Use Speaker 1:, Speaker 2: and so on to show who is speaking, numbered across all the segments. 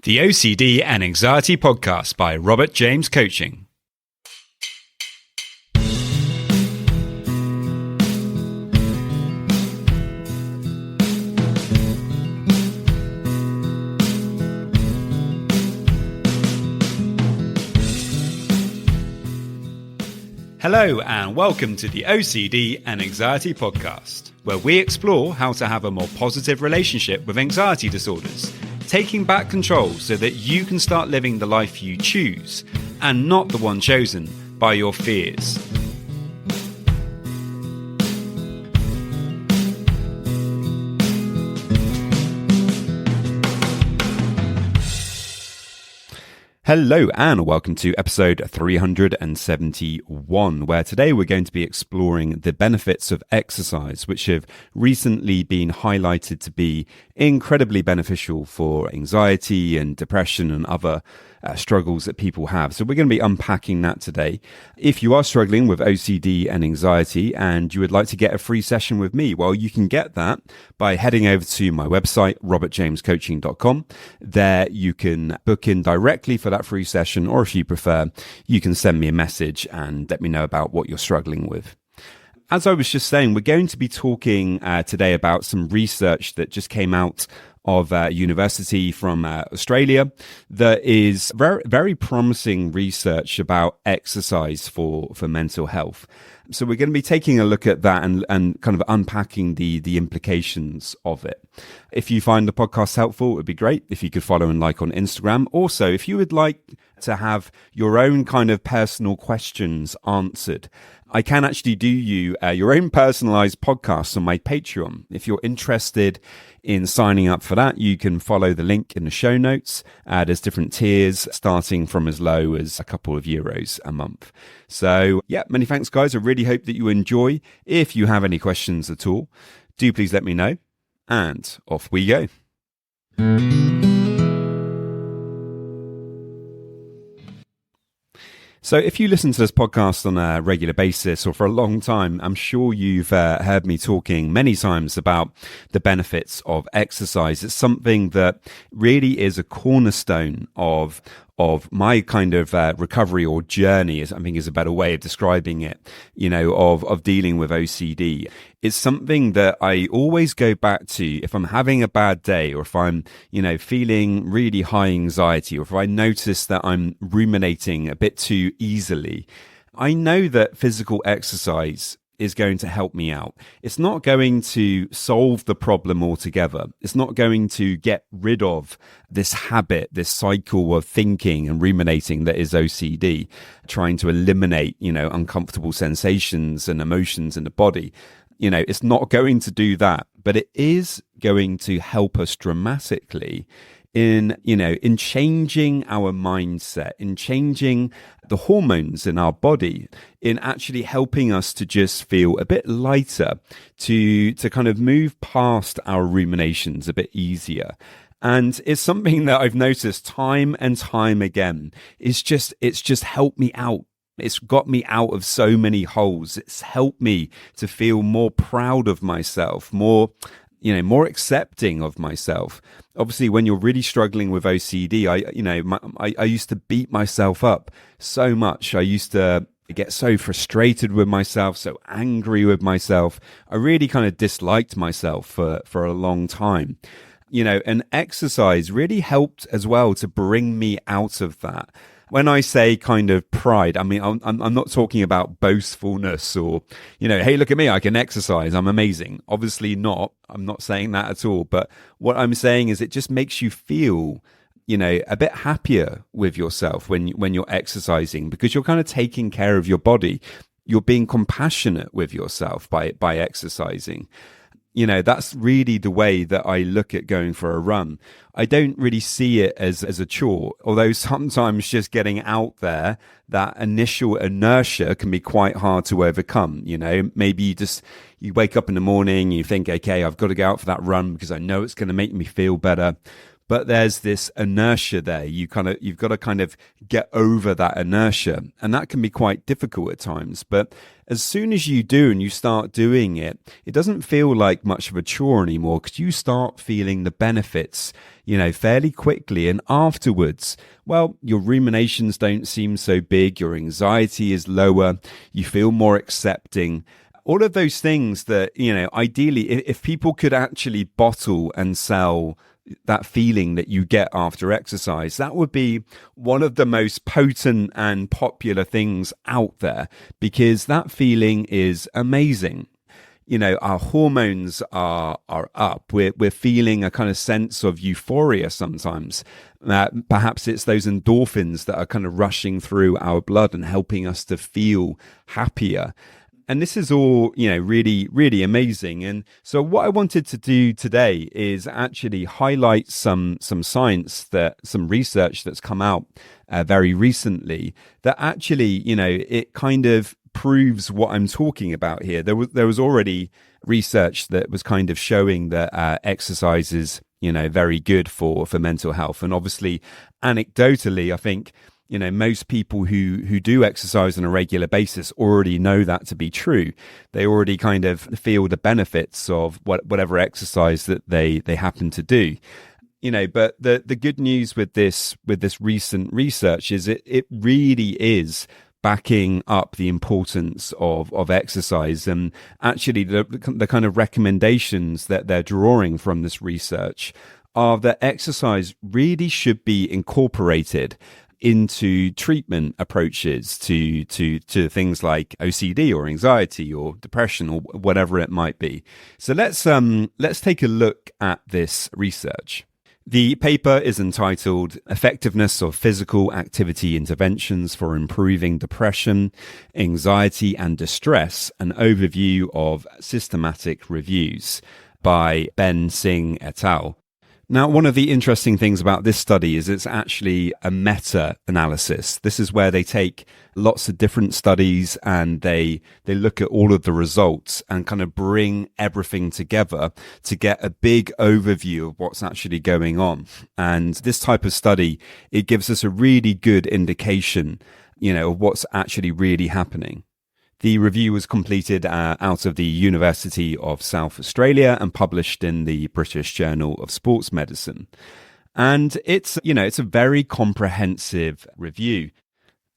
Speaker 1: The OCD and Anxiety Podcast by Robert James Coaching. Hello and welcome to the OCD and Anxiety Podcast, where we explore how to have a more positive relationship with anxiety disorders, taking back control so that you can start living the life you choose and not the one chosen by your fears. Hello and welcome to episode 371, where today we're going to be exploring the benefits of exercise, which have recently been highlighted to be incredibly beneficial for anxiety and depression and other struggles that people have. So we're going to be unpacking that today. If you are struggling with OCD and anxiety and you would like to get a free session with me, well, you can get that by heading over to my website, robertjamescoaching.com. There you can book in directly for that free session, or if you prefer, you can send me a message and let me know about what you're struggling with. As I was just saying, we're going to be talking today about some research that just came out of a university from Australia that is very, very promising research about exercise for mental health. So we're going to be taking a look at that and kind of unpacking the implications of it. If you find the podcast helpful, it would be great if you could follow and like on Instagram. Also, if you would like to have your own kind of personal questions answered, I can actually do you your own personalized podcast on my Patreon. If you're interested in signing up for that, you can follow the link in the show notes. There's different tiers starting from as low as a couple of euros a month. So yeah, many thanks, guys. I really hope that you enjoy. If you have any questions at all, do please let me know. And off we go. So if you listen to this podcast on a regular basis or for a long time, I'm sure you've heard me talking many times about the benefits of exercise. It's something that really is a cornerstone of my kind of recovery or journey, I think is a better way of describing it, of dealing with OCD. It's something that I always go back to if I'm having a bad day, or if I'm, feeling really high anxiety, or if I notice that I'm ruminating a bit too easily. I know that physical exercise is going to help me out. It's not going to solve the problem altogether. It's not going to get rid of this habit, this cycle of thinking and ruminating that is OCD, trying to eliminate, uncomfortable sensations and emotions in the body. It's not going to do that, but it is going to help us dramatically in changing our mindset, in changing the hormones in our body, in actually helping us to just feel a bit lighter, to kind of move past our ruminations a bit easier. And it's something that I've noticed time and time again. It's just helped me out. It's got me out of so many holes. It's helped me to feel more proud of myself, more accepting of myself. Obviously, when you're really struggling with OCD, I used to beat myself up so much. I used to get so frustrated with myself, so angry with myself. I really kind of disliked myself for a long time. And exercise really helped as well to bring me out of that. When I say kind of pride, I mean, I'm not talking about boastfulness or, hey, look at me, I can exercise, I'm amazing. Obviously not. I'm not saying that at all. But what I'm saying is it just makes you feel, a bit happier with yourself when you're exercising, because you're kind of taking care of your body. You're being compassionate with yourself by exercising. That's really the way that I look at going for a run. I don't really see it as a chore, although sometimes just getting out there, that initial inertia can be quite hard to overcome. Maybe you wake up in the morning, you think, okay, I've got to go out for that run because I know it's going to make me feel better. but there's this inertia there. You've got to kind of get over that inertia, and that can be quite difficult at times. But as soon as you do and you start doing it, it doesn't feel like much of a chore anymore, because you start feeling the benefits, fairly quickly. And afterwards, well, your ruminations don't seem so big, your anxiety is lower, you feel more accepting. All of those things that, ideally, if people could actually bottle and sell that feeling that you get after exercise, that would be one of the most potent and popular things out there, because that feeling is amazing. Our hormones are up. We're feeling a kind of sense of euphoria sometimes. Perhaps it's those endorphins that are kind of rushing through our blood and helping us to feel happier. And this is all, really, really amazing. And so what I wanted to do today is actually highlight some science, some research that's come out very recently that actually, it kind of proves what I'm talking about here. There was already research that was kind of showing that exercise is, very good for mental health. And obviously, anecdotally, I think, most people who do exercise on a regular basis already know that to be true. They already kind of feel the benefits of whatever exercise that they happen to do. But the good news with this recent research is it really is backing up the importance of exercise. And actually the kind of recommendations that they're drawing from this research are that exercise really should be incorporated into treatment approaches to things like OCD or anxiety or depression or whatever it might be. So let's take a look at this research. The paper is entitled Effectiveness of Physical Activity Interventions for Improving Depression, Anxiety and Distress, an Overview of Systematic Reviews by Ben Singh et al. Now, one of the interesting things about this study is it's actually a meta-analysis. This is where they take lots of different studies and they look at all of the results and kind of bring everything together to get a big overview of what's actually going on. And this type of study, it gives us a really good indication, of what's actually really happening. The review was completed out of the University of South Australia and published in the British Journal of Sports Medicine. And it's a very comprehensive review.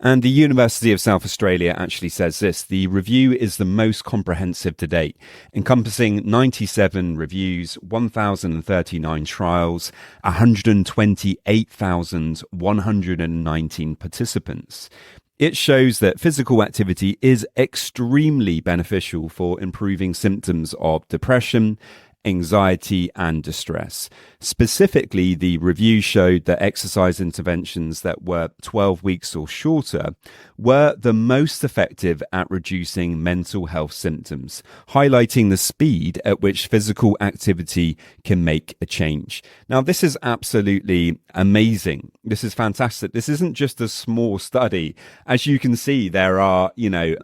Speaker 1: And the University of South Australia actually says this: the review is the most comprehensive to date, encompassing 97 reviews, 1,039 trials, 128,119 participants. It shows that physical activity is extremely beneficial for improving symptoms of depression, anxiety, and distress. Specifically, the review showed that exercise interventions that were 12 weeks or shorter were the most effective at reducing mental health symptoms, highlighting the speed at which physical activity can make a change. Now, this is absolutely amazing. This is fantastic. This isn't just a small study. As you can see, there are,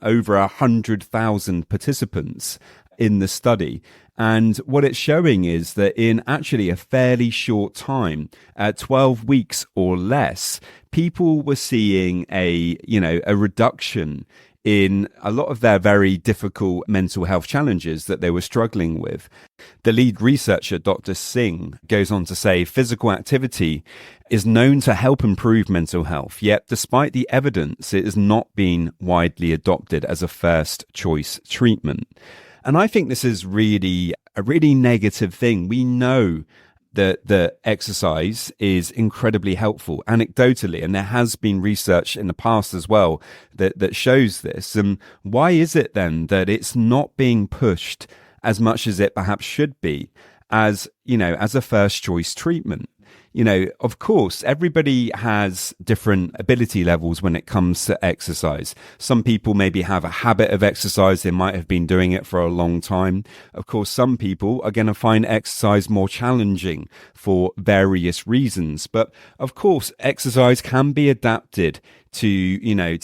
Speaker 1: over 100,000 participants in the study. And what it's showing is that in actually a fairly short time, 12 weeks or less, people were seeing a reduction in a lot of their very difficult mental health challenges that they were struggling with. The lead researcher, Dr. Singh, goes on to say physical activity is known to help improve mental health, yet despite the evidence, it has not been widely adopted as a first choice treatment. And I think this is really a really negative thing. We know that the exercise is incredibly helpful anecdotally, and there has been research in the past as well that shows this. And why is it then that it's not being pushed as much as it perhaps should be as a first choice treatment? Of course, everybody has different ability levels when it comes to exercise. Some people maybe have a habit of exercise. They might have been doing it for a long time. Of course, some people are going to find exercise more challenging for various reasons. But of course, exercise can be adapted to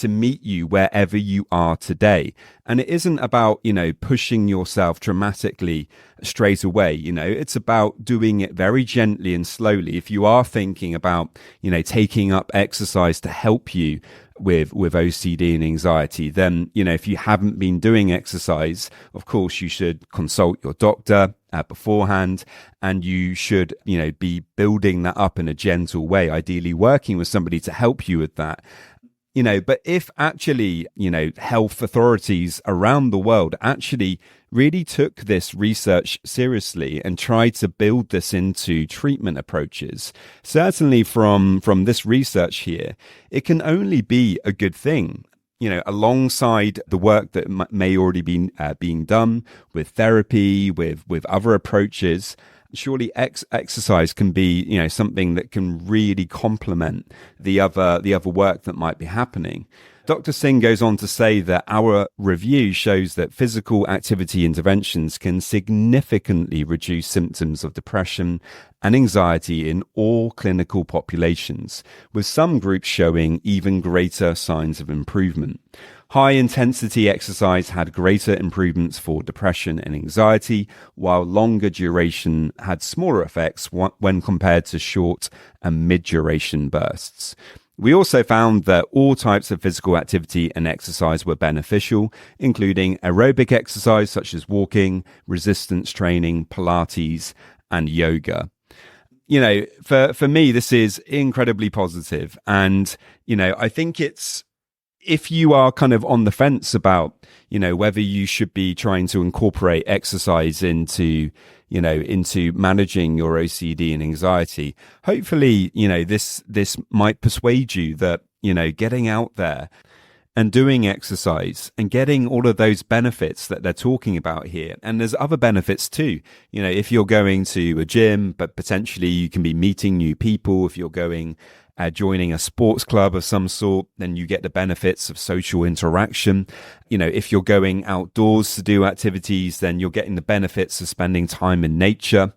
Speaker 1: meet you wherever you are today. And it isn't about, pushing yourself dramatically straight away. It's about doing it very gently and slowly. If you are thinking about, taking up exercise to help you with OCD and anxiety, then, if you haven't been doing exercise, of course, you should consult your doctor beforehand, and you should, be building that up in a gentle way, ideally working with somebody to help you with that. But if actually, health authorities around the world actually really took this research seriously and tried to build this into treatment approaches, certainly from this research here, it can only be a good thing. Alongside the work that may already be being done with therapy, with other approaches, surely exercise can be, something that can really complement the other work that might be happening. Dr. Singh goes on to say that our review shows that physical activity interventions can significantly reduce symptoms of depression and anxiety in all clinical populations, with some groups showing even greater signs of improvement. High-intensity exercise had greater improvements for depression and anxiety, while longer duration had smaller effects when compared to short and mid-duration bursts. We also found that all types of physical activity and exercise were beneficial, including aerobic exercise such as walking, resistance training, Pilates, and yoga. For me, this is incredibly positive. And, I think if you are kind of on the fence about, whether you should be trying to incorporate exercise into managing your OCD and anxiety, hopefully, this might persuade you that, getting out there and doing exercise and getting all of those benefits that they're talking about here. And there's other benefits too. If you're going to a gym, but potentially you can be meeting new people. If you're going joining a sports club of some sort, then you get the benefits of social interaction. If you're going outdoors to do activities, then you're getting the benefits of spending time in nature.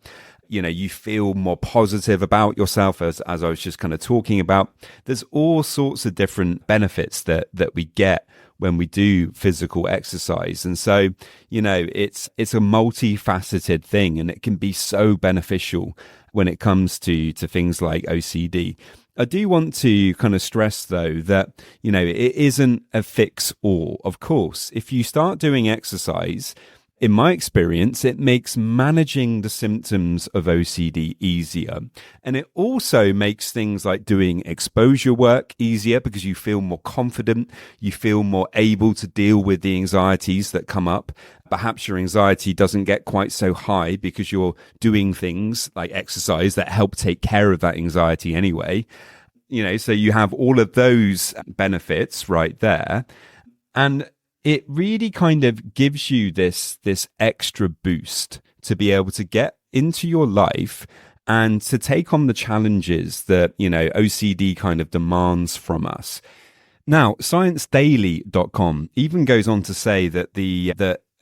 Speaker 1: You feel more positive about yourself, as I was just kind of talking about. There's all sorts of different benefits that we get when we do physical exercise. And so, it's a multifaceted thing, and it can be so beneficial when it comes to things like OCD. I do want to kind of stress, though, that, it isn't a fix all. Of course, if you start doing exercise, in my experience, it makes managing the symptoms of OCD easier. And it also makes things like doing exposure work easier because you feel more confident, you feel more able to deal with the anxieties that come up. Perhaps your anxiety doesn't get quite so high because you're doing things like exercise that help take care of that anxiety anyway. So you have all of those benefits right there. And it really kind of gives you this extra boost to be able to get into your life and to take on the challenges that, OCD kind of demands from us. Now, ScienceDaily.com even goes on to say that the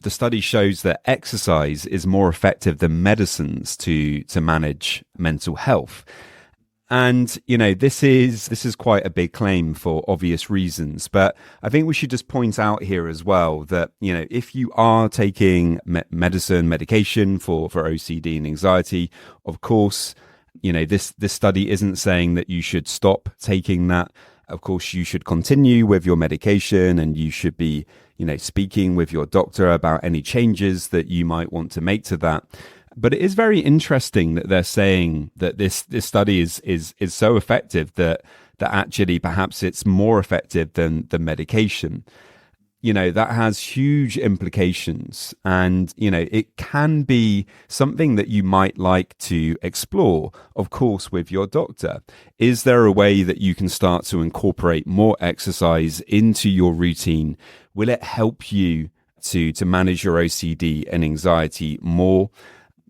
Speaker 1: study shows that exercise is more effective than medicines to manage mental health. And, this is quite a big claim for obvious reasons. But I think we should just point out here as well that, if you are taking medication for OCD and anxiety, of course, this study isn't saying that you should stop taking that. Of course, you should continue with your medication, and you should be, speaking with your doctor about any changes that you might want to make to that. But it is very interesting that they're saying that this study is so effective that actually perhaps it's more effective than the medication. That has huge implications, and, it can be something that you might like to explore, of course, with your doctor. Is there a way that you can start to incorporate more exercise into your routine? Will it help you to manage your OCD and anxiety more?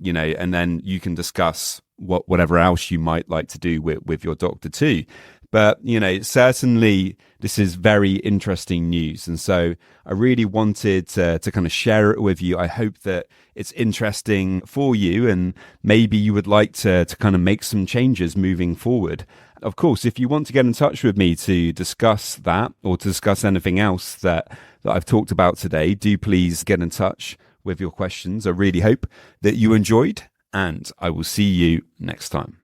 Speaker 1: And then you can discuss whatever else you might like to do with your doctor too. But, certainly this is very interesting news. And so I really wanted to kind of share it with you. I hope that it's interesting for you, and maybe you would like to kind of make some changes moving forward. Of course, if you want to get in touch with me to discuss that or to discuss anything else that I've talked about today, do please get in touch with your questions. I really hope that you enjoyed, and I will see you next time.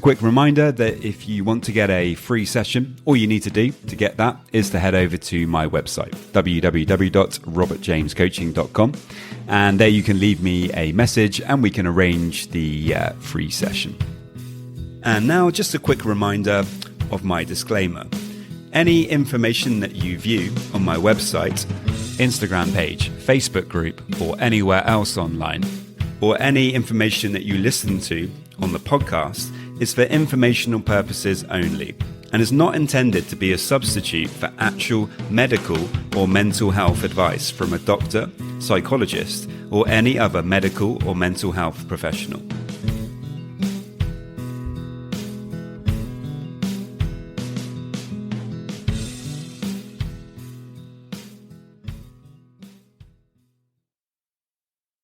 Speaker 1: A quick reminder that if you want to get a free session, all you need to do to get that is to head over to my website, www.robertjamescoaching.com. And there you can leave me a message and we can arrange the free session. And now just a quick reminder of my disclaimer. Any information that you view on my website, Instagram page, Facebook group, or anywhere else online, or any information that you listen to on the podcast is for informational purposes only and is not intended to be a substitute for actual medical or mental health advice from a doctor, psychologist, or any other medical or mental health professional.